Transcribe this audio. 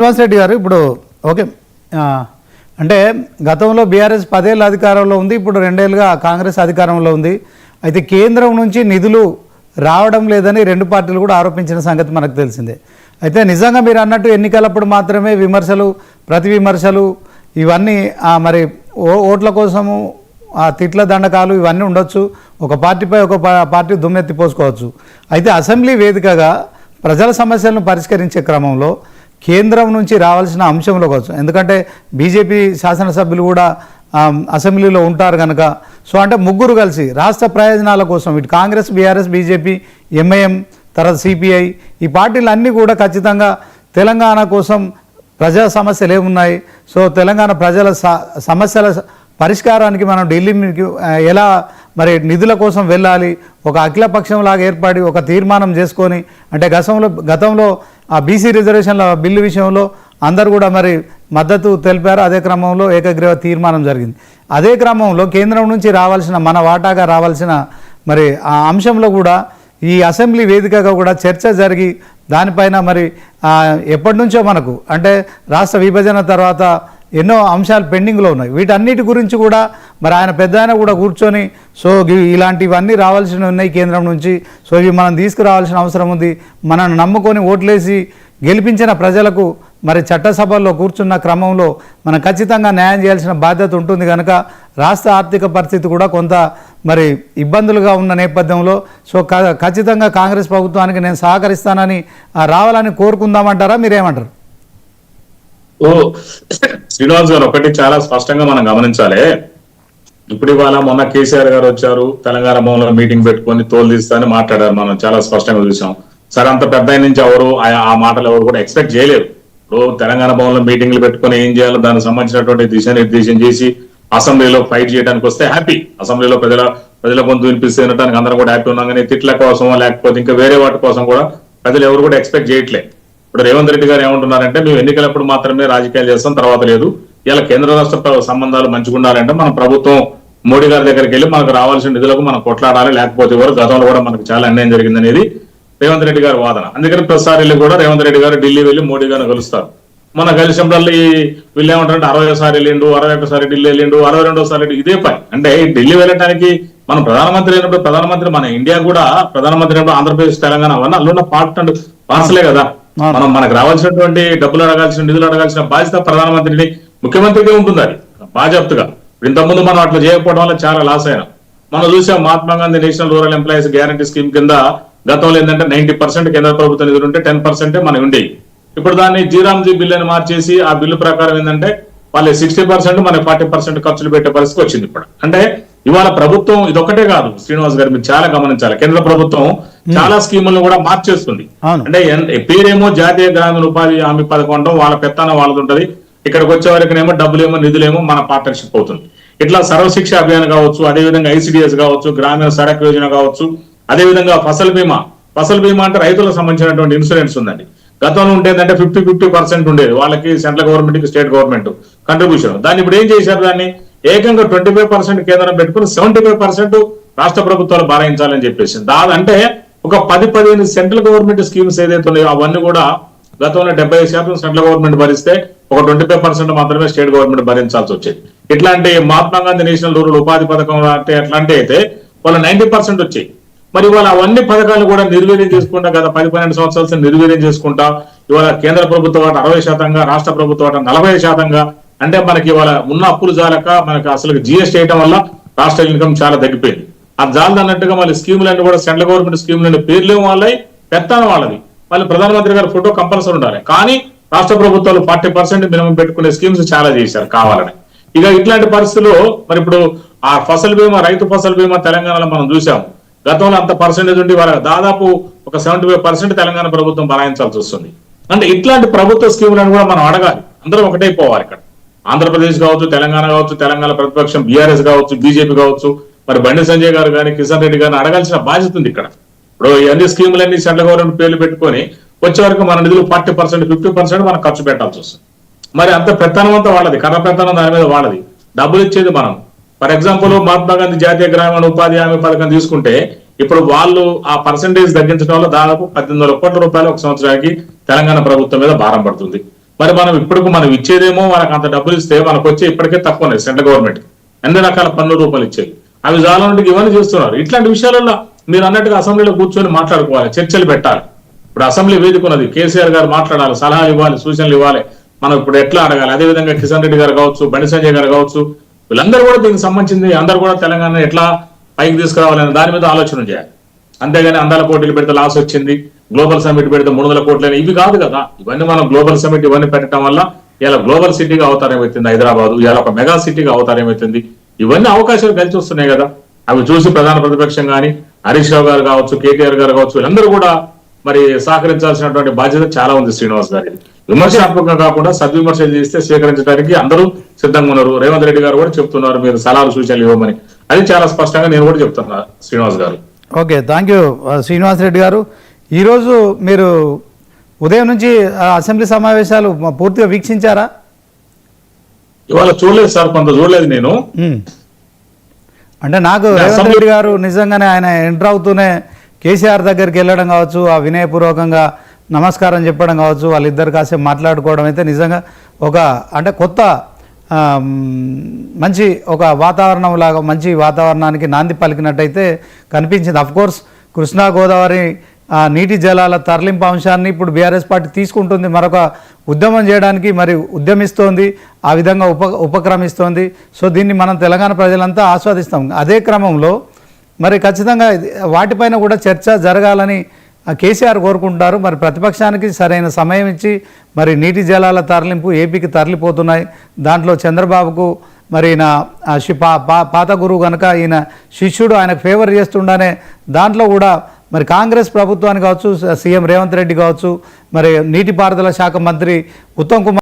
శ్రీనివాస్ రెడ్డి గారు ఇప్పుడు ఓకే అంటే గతంలో బీఆర్ఎస్ 10 ఏళ్ళ అధికారంలో ఉంది, ఇప్పుడు 2 ఏళ్ళుగా కాంగ్రెస్ అధికారంలో ఉంది. అయితే కేంద్రం నుంచి నిధులు రావడం లేదని రెండు పార్టీలు కూడా ఆరోపించిన సంగతి మనకు తెలిసిందే. అయితే నిజంగా మీరు అన్నట్టు ఎన్నికలప్పుడు మాత్రమే విమర్శలు, ప్రతి విమర్శలు ఇవన్నీ మరి ఓట్ల కోసము తిట్ల దండకాలు ఇవన్నీ ఉండొచ్చు, ఒక పార్టీపై ఒక పార్టీ దుమ్మెత్తి పోసుకోవచ్చు. అయితే అసెంబ్లీ వేదికగా ప్రజల సమస్యలను పరిష్కరించే క్రమంలో కేంద్రం నుంచి రావాల్సిన అంశంలో కావచ్చు, ఎందుకంటే బీజేపీ శాసనసభ్యులు కూడా అసెంబ్లీలో ఉంటారు కనుక, సో అంటే ముగ్గురు కలిసి రాష్ట్ర ప్రయోజనాల కోసం ఇటు కాంగ్రెస్, బీఆర్ఎస్, బీజేపీ, ఎంఐఎం, తర్వాత సిపిఐ ఈ పార్టీలు అన్నీ కూడా ఖచ్చితంగా తెలంగాణ కోసం ప్రజా సమస్యలు ఏమున్నాయి, సో తెలంగాణ ప్రజల సమస్యల పరిష్కారానికి మనం ఢిల్లీకి ఎలా మరి నిధుల కోసం వెళ్ళాలి, ఒక అఖిలపక్షంలాగా ఏర్పడి ఒక తీర్మానం చేసుకొని, అంటే గతంలో ఆ బీసీ రిజర్వేషన్ల బిల్లు విషయంలో అందరూ కూడా మరి మద్దతు తెలిపారు. అదే క్రమంలో ఏకగ్రీవ తీర్మానం జరిగింది. అదే క్రమంలో కేంద్రం నుంచి రావాల్సిన మన వాటాగా రావాల్సిన మరి ఆ అంశంలో కూడా ఈ అసెంబ్లీ వేదికగా కూడా చర్చ జరిగి దానిపైన మరి ఎప్పటి నుంచో మనకు అంటే రాష్ట్ర విభజన తర్వాత ఎన్నో అంశాలు పెండింగ్లో ఉన్నాయి. వీటన్నిటి గురించి కూడా మరి ఆయన పెద్ద ఆయన కూడా కూర్చొని సో ఇలాంటివన్నీ రావాల్సినవి ఉన్నాయి కేంద్రం నుంచి, సో ఇవి మనం తీసుకురావాల్సిన అవసరం ఉంది, మనల్ని నమ్ముకొని ఓట్లేసి గెలిపించిన ప్రజలకు మరి చట్టసభల్లో కూర్చున్న క్రమంలో మనం ఖచ్చితంగా న్యాయం చేయాల్సిన బాధ్యత ఉంటుంది కనుక రాష్ట్ర ఆర్థిక పరిస్థితి కూడా కొంత మరి ఇబ్బందులుగా ఉన్న నేపథ్యంలో సో ఖచ్చితంగా కాంగ్రెస్ ప్రభుత్వానికి నేను సహకరిస్తానని రావాలని కోరుకుందామంటారా, మీరేమంటారు? శ్రీనివాస్ గారు, ఒకటి చాలా స్పష్టంగా మనం గమనించాలి. ఇప్పుడు ఇవాళ మొన్న కేసీఆర్ గారు వచ్చారు, తెలంగాణ భవన్లో మీటింగ్ పెట్టుకొని తోలు తీస్తా అని మాట్లాడారు, మనం చాలా స్పష్టంగా చూసాం. సరే, అంత పెద్ద నుంచి ఎవరు ఆ మాటలు ఎవరు కూడా ఎక్స్పెక్ట్ చేయలేరు. ఇప్పుడు తెలంగాణ భవన్లో మీటింగ్లు పెట్టుకొని ఏం చేయాలో దానికి సంబంధించినటువంటి దిశానిర్దేశం చేసి అసెంబ్లీలో ఫైట్ చేయడానికి వస్తే హ్యాపీ, అసెంబ్లీలో ప్రజల గొంతు వినిపిస్తే వినడానికి అందరం కూడా హ్యాపీ ఉన్నాం. కానీ తిట్ల కోసమో లేకపోతే ఇంకా వేరే వాటి కోసం కూడా ప్రజలు ఎవరు కూడా ఎక్స్పెక్ట్ చేయట్లేదు. ఇప్పుడు రేవంత్ రెడ్డి గారు ఏమంటున్నారంటే మేము ఎన్నికలప్పుడు మాత్రమే రాజకీయాలు చేస్తాం, తర్వాత లేదు. ఇలా కేంద్ర రాష్ట్ర సంబంధాలు మంచిగా ఉండాలంటే మన ప్రభుత్వం మోడీ గారి దగ్గరికి వెళ్ళి మనకు రావాల్సిన నిధులకు మనం కొట్లాడాలి, లేకపోతే ఎవరు గతంలో కూడా మనకు చాలా అన్యాయం జరిగింది అనేది రేవంత్ రెడ్డి గారి వాదన. అందుకని ప్రతిసారి కూడా రేవంత్ రెడ్డి గారు ఢిల్లీ వెళ్ళి మోడీ గారిని కలుస్తారు. మన కలిసినప్పుడు వీళ్ళు ఏమంటారంటే 60 వెళ్ళిండు, 61 ఢిల్లీ వెళ్ళిండు, 62 ఇదే పని. అంటే ఢిల్లీ వెళ్ళడానికి మనం ప్రధానమంత్రి అయినప్పుడు ప్రధానమంత్రి మన ఇండియా కూడా ప్రధానమంత్రి అయినప్పుడు ఆంధ్రప్రదేశ్, తెలంగాణ అవన్నీ అందులో పార్ట్ అండ్ పార్సలే కదా. మనకు రావాల్సినటువంటి డబ్బులు అడగాల్సిన, నిధులు అడగాల్సిన బాధ్యత ప్రధానమంత్రిని, ముఖ్యమంత్రికి ఉంటుంది. అది బాధ్యతగా ఇంతకుముందు మనం అట్లా చేయకపోవడం వల్ల చాలా లాస్ అయినా మనం చూసాం. Mahatma Gandhi national rural employees guarantee scheme కింద గతంలో ఏంటంటే 90% కేంద్ర ప్రభుత్వ నిధులు ఉంటే 10% మనకి ఉండేవి. ఇప్పుడు దాన్ని జీరామ్జీ బిల్ అని మార్చేసి ఆ బిల్లు ప్రకారం ఏంటంటే వాళ్ళు 60% మనకి 40% ఖర్చులు పెట్టే పరిస్థితి వచ్చింది ఇప్పుడు. అంటే ఇవాళ ప్రభుత్వం ఇదొక్కటే కాదు శ్రీనివాస్ గారు, మీరు చాలా గమనించాలి, కేంద్ర ప్రభుత్వం చాలా స్కీములను కూడా మార్చేస్తుంది. అంటే పేరేమో జాతీయ గ్రామీణ ఉపాధి హామీ పథకం అంటాం, వాళ్ళ పెత్తనం వాళ్ళది ఉంటుంది. ఇక్కడికి వచ్చే వరకునేమో డబ్బులేమో నిధులేమో మన పార్ట్నర్షిప్ అవుతుంది. ఇట్లా సర్వశిక్ష అభియాన్ కావచ్చు, అదేవిధంగా ఐసిడిఎస్ కావచ్చు, గ్రామీణ సడక్ యోజన కావచ్చు, అదేవిధంగా ఫసల్ బీమా అంటే రైతులకు సంబంధించినటువంటి ఇన్సూరెన్స్ ఉందండి. గతంలో ఉండేదంటే 50% ఉండేది వాళ్ళకి, సెంట్రల్ గవర్నమెంట్ కి స్టేట్ గవర్నమెంట్ కంట్రిబ్యూషన్. దాన్ని ఇప్పుడు ఏం చేశారు, దాన్ని ఏకంగా 25% కేంద్రం పెట్టుకుని 75% రాష్ట్ర ప్రభుత్వాలు భరాయించాలని చెప్పేసి అంటే ఒక 10-15 సెంట్రల్ గవర్నమెంట్ స్కీమ్స్ ఏదైతే ఉన్నాయో అవన్నీ కూడా గతంలో 70% సెంట్రల్ గవర్నమెంట్ భరిస్తే ఒక 25% మాత్రమే స్టేట్ గవర్నమెంట్ భరించాల్సి వచ్చేది. ఇట్లాంటి మహాత్మా గాంధీ నేషనల్ రూరల్ ఉపాధి పథకం అంటే అట్లాంటి అయితే వాళ్ళు 90% వచ్చాయి. మరి ఇవాళ అవన్నీ పథకాలు కూడా నిర్వీర్యం చేసుకుంటా గత 10-12 సంవత్సరాల నిర్వీర్యం చేసుకుంటా ఇవాళ కేంద్ర ప్రభుత్వ వాట 60%, రాష్ట్ర ప్రభుత్వ వాట 40%. అంటే మనకి ఇవాళ ఉన్న అప్పులు జాలక మనకి అసలు జిఎస్టీ వేయడం వల్ల రాష్ట్ర ఇన్కమ్ చాలా తగ్గిపోయింది. అది జాలదు అన్నట్టుగా మళ్ళీ స్కీములన్నీ కూడా సెంట్రల్ గవర్నమెంట్ స్కీములన్నీ పేర్లు వాళ్ళవి, పెత్తనం వాళ్ళది. మళ్ళీ ప్రధానమంత్రి గారి ఫోటో కంపల్సరీ ఉండాలి. కానీ రాష్ట్ర ప్రభుత్వాలు 40% మినిమం పెట్టుకునే స్కీమ్స్ చాలా చేశారు కావాలని. ఇక ఇట్లాంటి పరిస్థితుల్లో మరి ఇప్పుడు ఆ ఫసల్ బీమా, రైతు ఫసల్ బీమా తెలంగాణలో మనం చూసాము. గతంలో అంత పర్సెంటేజ్ ఉండి వాళ్ళ దాదాపు ఒక 75% తెలంగాణ ప్రభుత్వం భరాయించాల్సి వస్తుంది. అంటే ఇట్లాంటి ప్రభుత్వ స్కీములను కూడా మనం అడగాలి, అందరం ఒకటైపోవాలి. ఇక్కడ ఆంధ్రప్రదేశ్ కావచ్చు, తెలంగాణ కావచ్చు, తెలంగాణ ప్రతిపక్షం బీఆర్ఎస్ కావచ్చు, బీజేపీ కావచ్చు, మరి బండి సంజయ్ గారు కానీ కిషన్ రెడ్డి గారిని అడగాల్సిన బాధ్యత ఉంది ఇక్కడ. ఇప్పుడు ఈ అన్ని స్కీములన్నీ సెంట్రల్ గవర్నమెంట్ పేర్లు పెట్టుకొని వచ్చే వరకు మన నిధులు 40%, 50% మనం ఖర్చు పెట్టాల్సి వస్తుంది. మరి అంత పెత్తనం అంతా వాళ్ళది, కర్ర పెత్తనం దాని మీద వాళ్ళది, డబ్బులు ఇచ్చేది మనం. ఫర్ ఎగ్జాంపుల్ మహాత్మా గాంధీ జాతీయ గ్రామీణ ఉపాధి హామీ పథకం తీసుకుంటే ఇప్పుడు వాళ్ళు ఆ పర్సెంటేజ్ తగ్గించడం వల్ల దాదాపు 18,000 కోట్ల రూపాయలు ఒక సంవత్సరానికి తెలంగాణ ప్రభుత్వం మీద భారం పడుతుంది. మరి మనం మనం ఇచ్చేదేమో మనకు అంత డబ్బులు ఇస్తే మనకు వచ్చే ఇప్పటికే తక్కువనే సెంట్రల్ గవర్నమెంట్ అన్ని రకాల పన్ను రూపాయలు ఇచ్చేది, అవి చాలానికి ఇవన్నీ చేస్తున్నారు. ఇట్లాంటి విషయాలలో మీరు అన్నట్టుగా అసెంబ్లీలో కూర్చొని మాట్లాడుకోవాలి, చర్చలు పెట్టాలి. ఇప్పుడు అసెంబ్లీ వేదిక ఉన్నది, కేసీఆర్ గారు మాట్లాడాలి, సలహాలు ఇవ్వాలి, సూచనలు ఇవ్వాలి, మనం ఇప్పుడు ఎట్లా అడగాలి. అదేవిధంగా కిషన్ రెడ్డి గారు కావచ్చు, బండి సంజయ్ గారు కావచ్చు, వీళ్ళందరూ కూడా దీనికి సంబంధించింది, అందరూ కూడా తెలంగాణ ఎట్లా పైకి తీసుకురావాలనే దాని మీద ఆలోచన చేయాలి. అంతేగాని అందాల పోటీలు పెడితే లాస్ వచ్చింది, గ్లోబల్ సమిట్ పెడితే 300 కోట్లని, ఇవి కాదు కదా. ఇవన్నీ మనం గ్లోబల్ సమిట్ ఇవన్నీ పెట్టడం వల్ల ఇలా గ్లోబల్ సిటీగా అవతారం అవుతుంది హైదరాబాద్, ఇలా ఒక మెగా సిటీగా అవతారం అవుతుంది. ఇవన్నీ అవకాశాలు కలిసి వస్తున్నాయి కదా. అవి చూసి ప్రధాన ప్రతిపక్షం కానీ హరీష్ రావు గారు కావచ్చు, కేటీఆర్ గారు కావచ్చు, వీళ్ళందరూ కూడా మరి సహకరించాల్సినటువంటి బాధ్యత చాలా ఉంది శ్రీనివాస్ గారికి. విమర్శనాత్మకంగా కాకుండా సద్విమర్శలు చేస్తే స్వీకరించడానికి అందరూ సిద్ధంగా ఉన్నారు. రేవంత్ రెడ్డి గారు కూడా చెప్తున్నారు మీరు సలహాలు సూచనలు ఇవ్వమని. అది చాలా స్పష్టంగా నేను కూడా చెప్తున్నా శ్రీనివాస్ గారు. Okay, thank you Srinivas Reddy గారు. ఈరోజు మీరు ఉదయం నుంచి అసెంబ్లీ సమావేశాలు పూర్తిగా వీక్షించారా? ఇవాళ చూడలేదు సార్, కొంత చూడలేదు నేను. అంటే నాకు రేవంత్ రెడ్డి గారు నిజంగానే ఆయన ఎంటర్ అవుతూనే కేసీఆర్ దగ్గరికి వెళ్ళడం కావచ్చు, ఆ వినయపూర్వకంగా నమస్కారం చెప్పడం కావచ్చు, వాళ్ళిద్దరు కాసేపు మాట్లాడుకోవడం అయితే నిజంగా ఒక అంటే కొత్త మంచి ఒక వాతావరణం లాగా మంచి వాతావరణానికి నాంది పలికినట్టయితే కనిపించింది. అఫ్కోర్స్ కృష్ణా గోదావరి నీటి జలాల తరలింపు అంశాన్ని ఇప్పుడు బీఆర్ఎస్ పార్టీ తీసుకుంటుంది, మరొక ఉద్యమం చేయడానికి మరి ఉద్యమిస్తోంది, ఆ విధంగా ఉపక్రమిస్తోంది. సో దీన్ని మనం తెలంగాణ ప్రజలంతా ఆస్వాదిస్తాం. అదే క్రమంలో మరి ఖచ్చితంగా వాటిపైన కూడా చర్చ జరగాలని కేసీఆర్ కోరుకుంటారు. మరి ప్రతిపక్షానికి సరైన సమయం ఇచ్చి మరి నీటి జలాల తరలింపు ఏపీకి తరలిపోతున్నాయి, దాంట్లో చంద్రబాబుకు మరి ఈయన పాత గురువు కనుక ఈయన శిష్యుడు ఆయనకు ఫేవర్ చేస్తుండనే దాంట్లో కూడా మరి కాంగ్రెస్ ప్రభుత్వానికి కావచ్చు, సీఎం రేవంత్ రెడ్డి కావచ్చు, మరి నీటిపారుదల శాఖ మంత్రి ఉత్తమ్ కుమార్